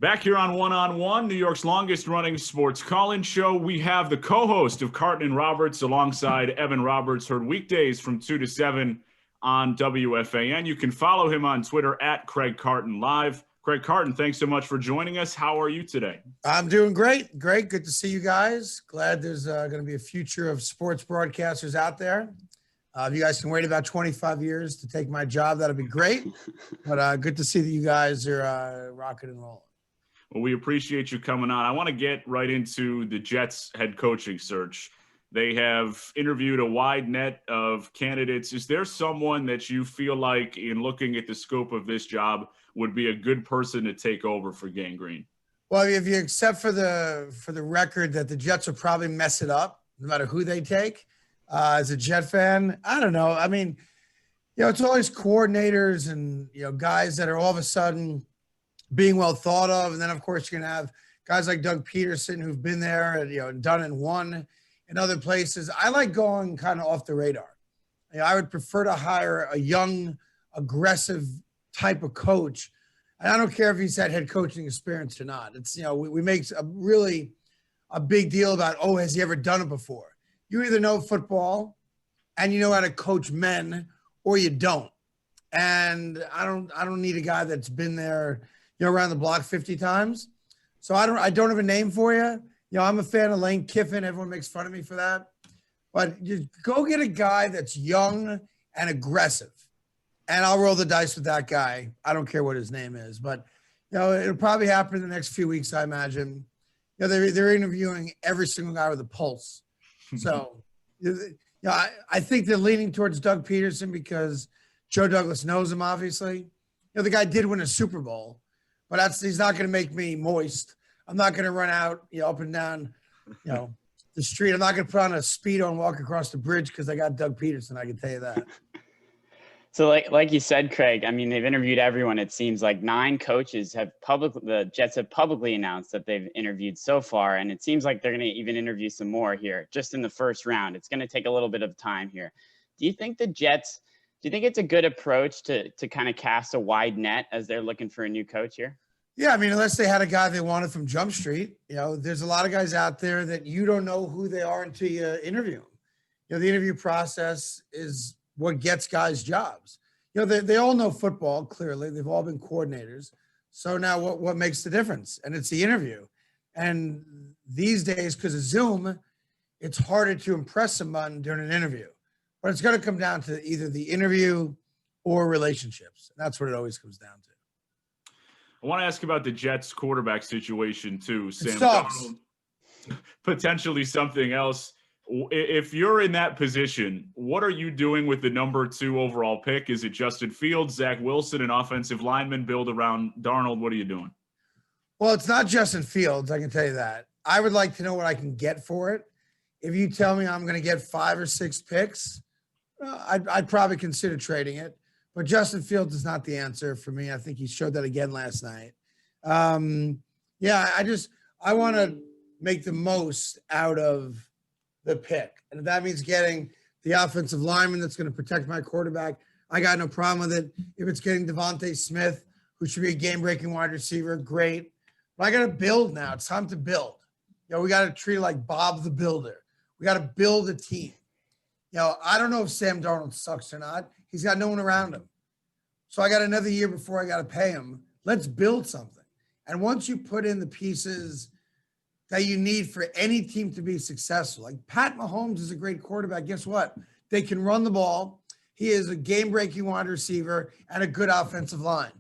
Back here on One, New York's longest running sports call-in show, we have the co-host of Carton and Roberts alongside Evan Roberts, heard weekdays from 2 to 7 on WFAN. You can follow him on Twitter at Craig Carton Live. Craig Carton, thanks so much for joining us. How are you today? I'm doing great. Great. Good to see you guys. Glad there's going to be a future of sports broadcasters out there. If you guys can wait about 25 years to take my job, that'll be great. But good to see that you guys are rocking and rolling. Well, we appreciate you coming on. I want to get right into the Jets head coaching search. They have interviewed a wide net of candidates. Is there someone that you feel like, in looking at the scope of this job, would be a good person to take over for Gang Green? Well, if you accept for the record that the Jets will probably mess it up, no matter who they take. As a Jet fan, I don't know. I mean, it's always coordinators and, guys that are all of a sudden being well thought of. And then, of course, you're going to have guys like Doug Peterson who've been there and, done and won in other places. I like going kind of off the radar. I would prefer to hire a young, aggressive type of coach. And I don't care if he's had head coaching experience or not. It's, we make a big deal about, has he ever done it before? You either know football and you know how to coach men, or you don't. And I don't need a guy that's been there, around the block 50 times. So I don't have a name for you. I'm a fan of Lane Kiffin. Everyone makes fun of me for that. But just go get a guy that's young and aggressive. And I'll roll the dice with that guy. I don't care what his name is. But, it'll probably happen in the next few weeks, I imagine. They're interviewing every single guy with a pulse. So, I think they're leaning towards Doug Peterson because Joe Douglas knows him, obviously. The guy did win a Super Bowl, but he's not going to make me moist. I'm not going to run out, up and down, the street. I'm not going to put on a Speedo and walk across the bridge because I got Doug Peterson. I can tell you that. So like you said, Craig, I mean, they've interviewed everyone. It seems like 9 coaches the Jets have publicly announced that they've interviewed so far. And it seems like they're going to even interview some more here just in the first round. It's going to take a little bit of time here. Do you think it's a good approach to kind of cast a wide net as they're looking for a new coach here? Yeah. I mean, unless they had a guy they wanted from Jump Street, there's a lot of guys out there that you don't know who they are until you interview them. The interview process is what gets guys jobs. They all know football, clearly. They've all been coordinators. So now what makes the difference? And it's the interview. And these days, because of Zoom, it's harder to impress someone during an interview. But it's going to come down to either the interview or relationships. And that's what it always comes down to. I want to ask about the Jets quarterback situation too, Sam. Darnold, potentially something else. If you're in that position, what are you doing with the number 2 overall pick? Is it Justin Fields, Zach Wilson, an offensive lineman build around Darnold? What are you doing? Well, it's not Justin Fields, I can tell you that. I would like to know what I can get for it. If you tell me I'm going to get 5 or 6 picks, I'd probably consider trading it. But Justin Fields is not the answer for me. I think he showed that again last night. I want to make the most out of the pick. And if that means getting the offensive lineman that's going to protect my quarterback, I got no problem with it. If it's getting Devontae Smith, who should be a game-breaking wide receiver, great. But I got to build now. It's time to build. We got to treat it like Bob the Builder. We got to build a team. I don't know if Sam Darnold sucks or not. He's got no one around him. So I got another year before I got to pay him. Let's build something. And once you put in the pieces that you need for any team to be successful. Like Pat Mahomes is a great quarterback. Guess what? They can run the ball. He is a game-breaking wide receiver and a good offensive line.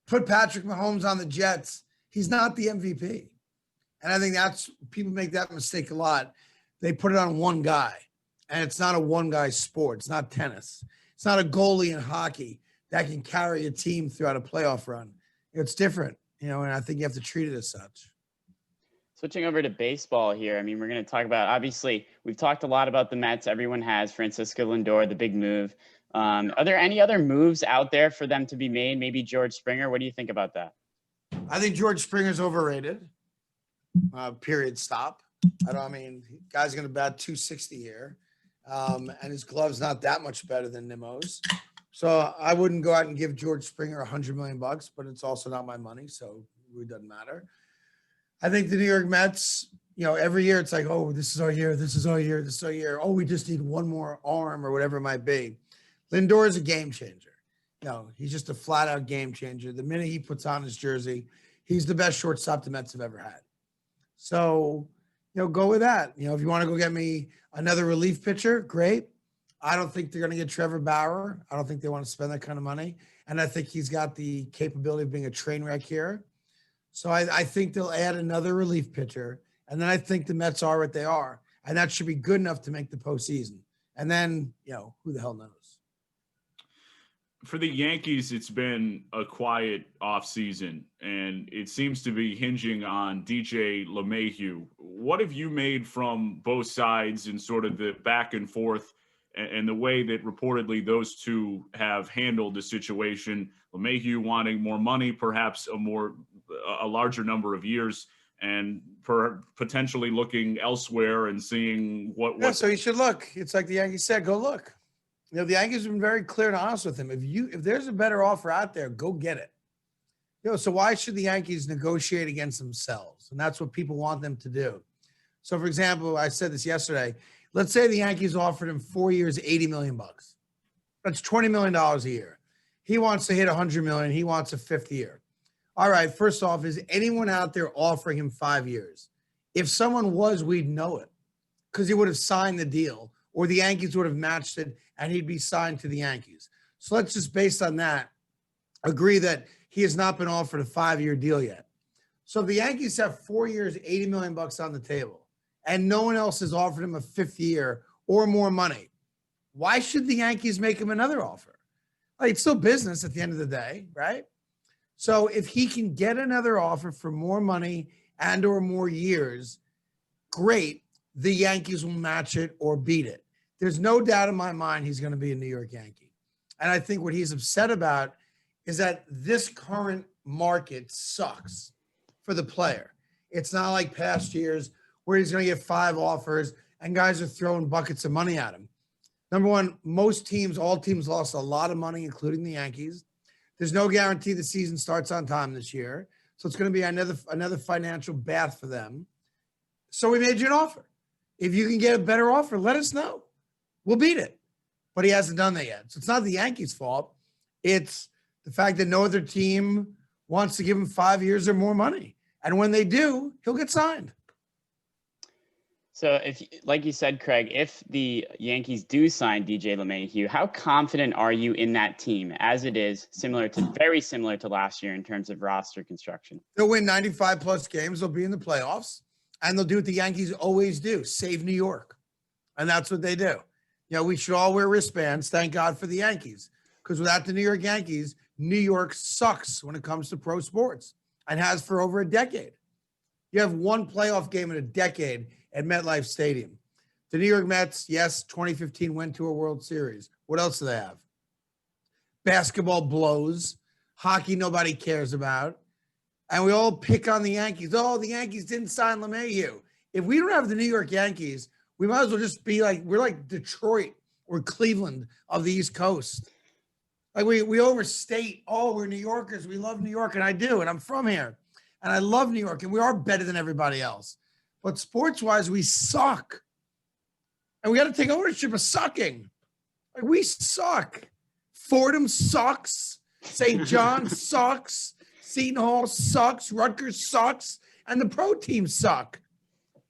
Put Patrick Mahomes on the Jets. He's not the MVP. And I think people make that mistake a lot. They put it on one guy, and it's not a one-guy sport. It's not tennis. It's not a goalie in hockey that can carry a team throughout a playoff run. It's different, and I think you have to treat it as such. Switching over to baseball here. I mean, we're going to talk about, obviously, we've talked a lot about the Mets. Everyone has Francisco Lindor, the big move. Are there any other moves out there for them to be made? Maybe George Springer. What do you think about that? I think George Springer's overrated. Period. Stop. Guy's going to bat 260 here. And his glove's not that much better than Nimmo's. So I wouldn't go out and give George Springer $100 million, but it's also not my money. So really doesn't matter. I think the New York Mets, every year it's like, oh, this is our year, this is our year, this is our year. Oh, we just need one more arm or whatever it might be. Lindor is a game changer. He's just a flat out game changer. The minute he puts on his jersey, he's the best shortstop the Mets have ever had. So, go with that. If you want to go get me another relief pitcher, great. I don't think they're going to get Trevor Bauer. I don't think they want to spend that kind of money. And I think he's got the capability of being a train wreck here. So I think they'll add another relief pitcher. And then I think the Mets are what they are. And that should be good enough to make the postseason. And then, who the hell knows? For the Yankees, it's been a quiet offseason, and it seems to be hinging on DJ LeMahieu. What have you made from both sides and sort of the back and forth and the way that reportedly those two have handled the situation? LeMahieu wanting more money, perhaps a larger number of years, and potentially looking elsewhere and seeing what. Yeah, so you should look. It's like the Yankees said, go look. The Yankees have been very clear and honest with him. If there's a better offer out there, go get it. So why should the Yankees negotiate against themselves? And that's what people want them to do. So, for example, I said this yesterday. Let's say the Yankees offered him 4 years, $80 million. That's $20 million a year. He wants to hit $100 million. He wants a fifth year. All right, first off, is anyone out there offering him 5 years? If someone was, we'd know it because he would have signed the deal or the Yankees would have matched it and he'd be signed to the Yankees. So let's just, based on that, agree that he has not been offered a 5-year deal yet. So if the Yankees have 4 years, $80 million on the table, and no one else has offered him a fifth year or more money, why should the Yankees make him another offer? It's still business at the end of the day, right? So if he can get another offer for more money and or more years, great. The Yankees will match it or beat it. There's no doubt in my mind he's going to be a New York Yankee. And I think what he's upset about is that this current market sucks for the player. It's not like past years where he's going to get 5 offers and guys are throwing buckets of money at him. Number one, all teams lost a lot of money, including the Yankees. There's no guarantee the season starts on time this year. So it's going to be another financial bath for them. So we made you an offer. If you can get a better offer, let us know. We'll beat it. But he hasn't done that yet. So it's not the Yankees' fault. It's the fact that no other team wants to give him 5 years or more money. And when they do, he'll get signed. So if, like you said, Craig, if the Yankees do sign DJ LeMahieu, how confident are you in that team as it is very similar to last year in terms of roster construction? They'll win 95 plus games. They'll be in the playoffs and they'll do what the Yankees always do, save New York. And that's what they do. We should all wear wristbands. Thank God for the Yankees, because without the New York Yankees, New York sucks when it comes to pro sports and has for over a decade. You have one playoff game in a decade at MetLife Stadium. The New York Mets, yes, 2015 went to a World Series. What else do they have? Basketball blows. Hockey, nobody cares about. And we all pick on the Yankees. Oh, the Yankees didn't sign LeMahieu. If we don't have the New York Yankees, we might as well just be like, we're like Detroit or Cleveland of the East Coast. Like we overstate, oh, we're New Yorkers. We love New York. And I do. And I'm from here. And I love New York. And we are better than everybody else. But sports-wise, we suck. And we got to take ownership of sucking. Like, we suck. Fordham sucks. St. John sucks. Seton Hall sucks. Rutgers sucks. And the pro teams suck.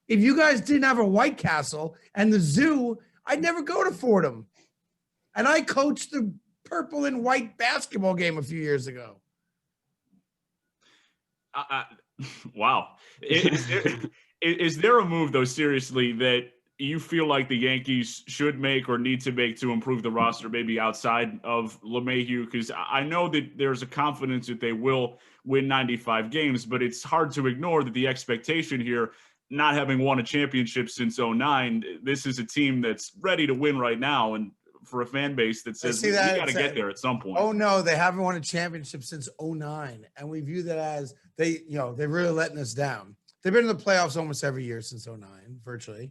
If you guys didn't have a White Castle and the zoo, I'd never go to Fordham. And I coached the purple and white basketball game a few years ago. Wow. Is there a move, though, seriously, that you feel like the Yankees should make or need to make to improve the roster, maybe outside of LeMahieu? Because I know that there's a confidence that they will win 95 games, but it's hard to ignore that the expectation here, not having won a championship since 2009, this is a team that's ready to win right now. And for a fan base that says we got to get there at some point. Oh, no, they haven't won a championship since 2009. And we view that as they're really letting us down. They've been in the playoffs almost every year since 2009, virtually.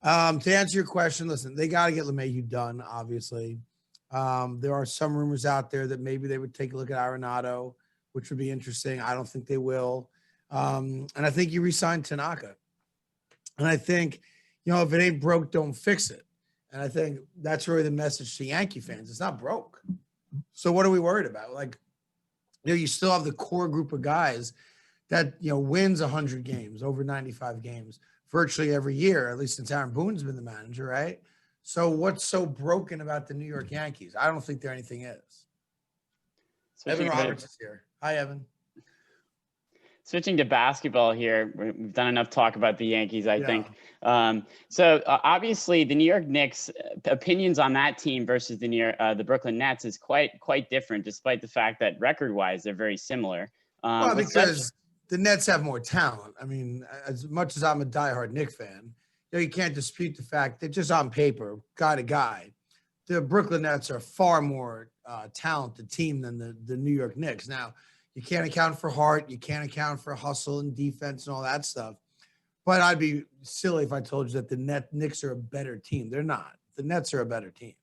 To answer your question, listen, they got to get LeMahieu done, obviously. There are some rumors out there that maybe they would take a look at Arenado, which would be interesting. I don't think they will. And I think you re-sign Tanaka. And I think, if it ain't broke, don't fix it. And I think that's really the message to Yankee fans. It's not broke. So what are we worried about? Like, you still have the core group of guys that, wins 100 games, over 95 games virtually every year, at least since Aaron Boone's been the manager, right? So what's so broken about the New York Yankees? I don't think there anything is. Evan Roberts is here. Hi, Evan. Switching to basketball here, we've done enough talk about the Yankees, I think. Obviously, the New York Knicks opinions on that team versus the Brooklyn Nets is quite different, despite the fact that record-wise they're very similar. Well, because the Nets have more talent. I mean, as much as I'm a diehard Knicks fan, you can't dispute the fact that just on paper, guy to guy, the Brooklyn Nets are a far more talented team than the New York Knicks. Now, you can't account for heart. You can't account for hustle and defense and all that stuff. But I'd be silly if I told you that the Knicks are a better team. They're not. The Nets are a better team.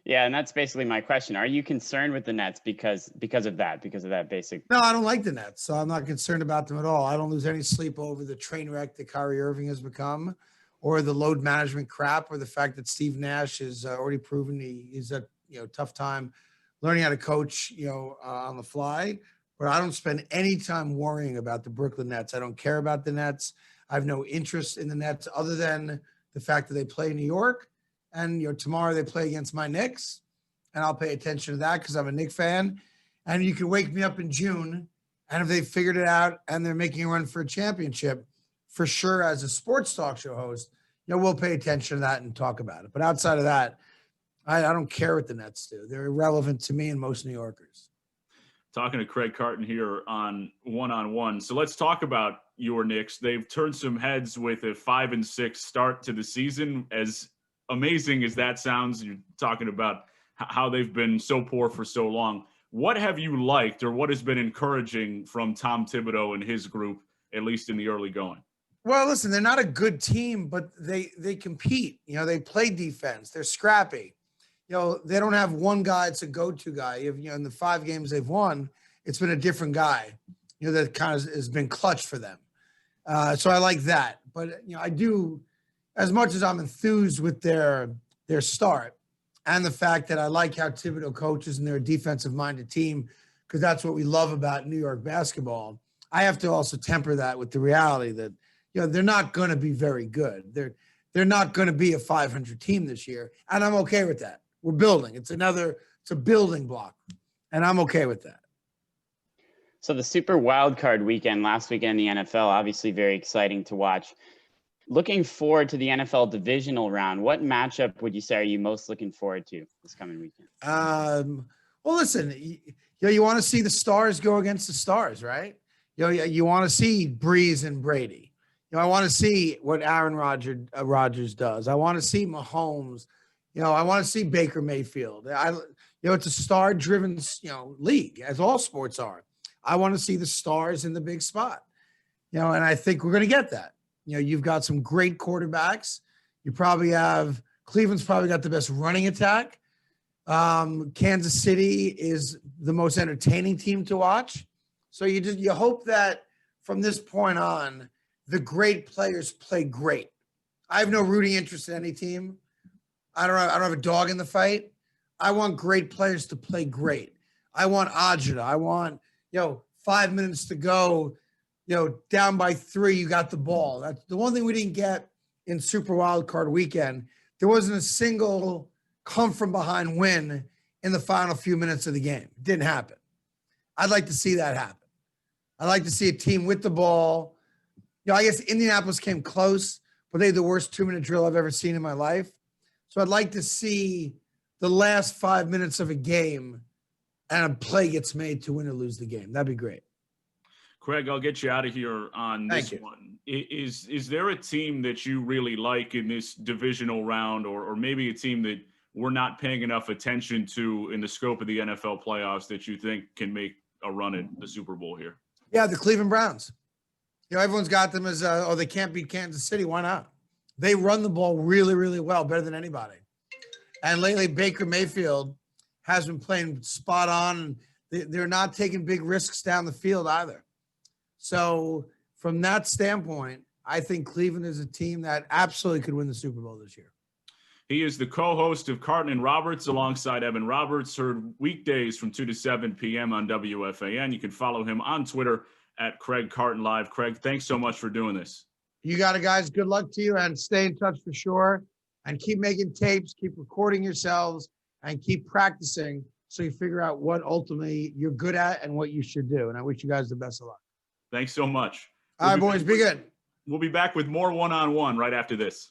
Yeah, and that's basically my question. Are you concerned with the Nets because of that basic? No, I don't like the Nets, so I'm not concerned about them at all. I don't lose any sleep over the train wreck that Kyrie Irving has become, or the load management crap, or the fact that Steve Nash has already proven he's a tough time learning how to coach on the fly. But I don't spend any time worrying about the Brooklyn Nets. I don't care about the Nets. I have no interest in the Nets other than the fact that they play New York, and tomorrow they play against my Knicks, and I'll pay attention to that because I'm a Knicks fan. And you can wake me up in June, and if they figured it out and they're making a run for a championship, for sure, as a sports talk show host, we'll pay attention to that and talk about it. But outside of that, I don't care what the Nets do. They're irrelevant to me and most New Yorkers. Talking to Craig Carton here on one-on-one. So let's talk about your Knicks. They've turned some heads with a 5-6 start to the season. As amazing as that sounds, you're talking about how they've been so poor for so long. What have you liked, or what has been encouraging from Tom Thibodeau and his group, at least in the early going? Well, listen, they're not a good team, but they compete. They play defense. They're scrappy. They don't have one guy that's a go-to guy. In the 5 games they've won, it's been a different guy, that kind of has been clutch for them. So I like that. But, I do, as much as I'm enthused with their start and the fact that I like how Thibodeau coaches and they're a defensive-minded team, because that's what we love about New York basketball, I have to also temper that with the reality that, they're not going to be very good. They're not going to be a 500 team this year, and I'm okay with that. We're building. It's a building block, and I'm okay with that. So the Super Wild Card weekend last weekend in the NFL, obviously very exciting to watch. Looking forward to the NFL divisional round, what matchup would you say are you most looking forward to this coming weekend? Well, listen, you want to see the stars go against the stars, right? You want to see Breeze and Brady. I want to see what Aaron Rodgers does. I want to see Mahomes. I want to see Baker Mayfield. It's a star-driven, league, as all sports are. I want to see the stars in the big spot. And I think we're going to get that. You've got some great quarterbacks. You probably have Cleveland's probably got the best running attack. Kansas City is the most entertaining team to watch. So you hope that from this point on, the great players play great. I have no rooting interest in any team. I don't have a dog in the fight. I want great players to play great. I want agita. I want, 5 minutes to go, down by 3, you got the ball. That's the one thing we didn't get in Super Wild Card weekend. There wasn't a single come from behind win in the final few minutes of the game. It didn't happen. I'd like to see that happen. I'd like to see a team with the ball. I guess Indianapolis came close, but they had the worst 2-minute drill I've ever seen in my life. So I'd like to see the last 5 minutes of a game and a play gets made to win or lose the game. That'd be great. Craig, I'll get you out of here on this one. Is there a team that you really like in this divisional round, or maybe a team that we're not paying enough attention to in the scope of the NFL playoffs that you think can make a run at the Super Bowl here? Yeah, the Cleveland Browns. Everyone's got them as, they can't beat Kansas City. Why not? They run the ball really, really well, better than anybody. And lately, Baker Mayfield has been playing spot on. They're not taking big risks down the field either. So from that standpoint, I think Cleveland is a team that absolutely could win the Super Bowl this year. He is the co-host of Carton and Roberts alongside Evan Roberts, heard weekdays from 2 to 7 p.m. on WFAN. You can follow him on Twitter at Craig Carton Live. Craig, thanks so much for doing this. You got it, guys. Good luck to you, and stay in touch for sure. And keep making tapes, keep recording yourselves, and keep practicing so you figure out what ultimately you're good at and what you should do. And I wish you guys the best of luck. Thanks so much. All right, boys, be good. We'll be back with more one-on-one right after this.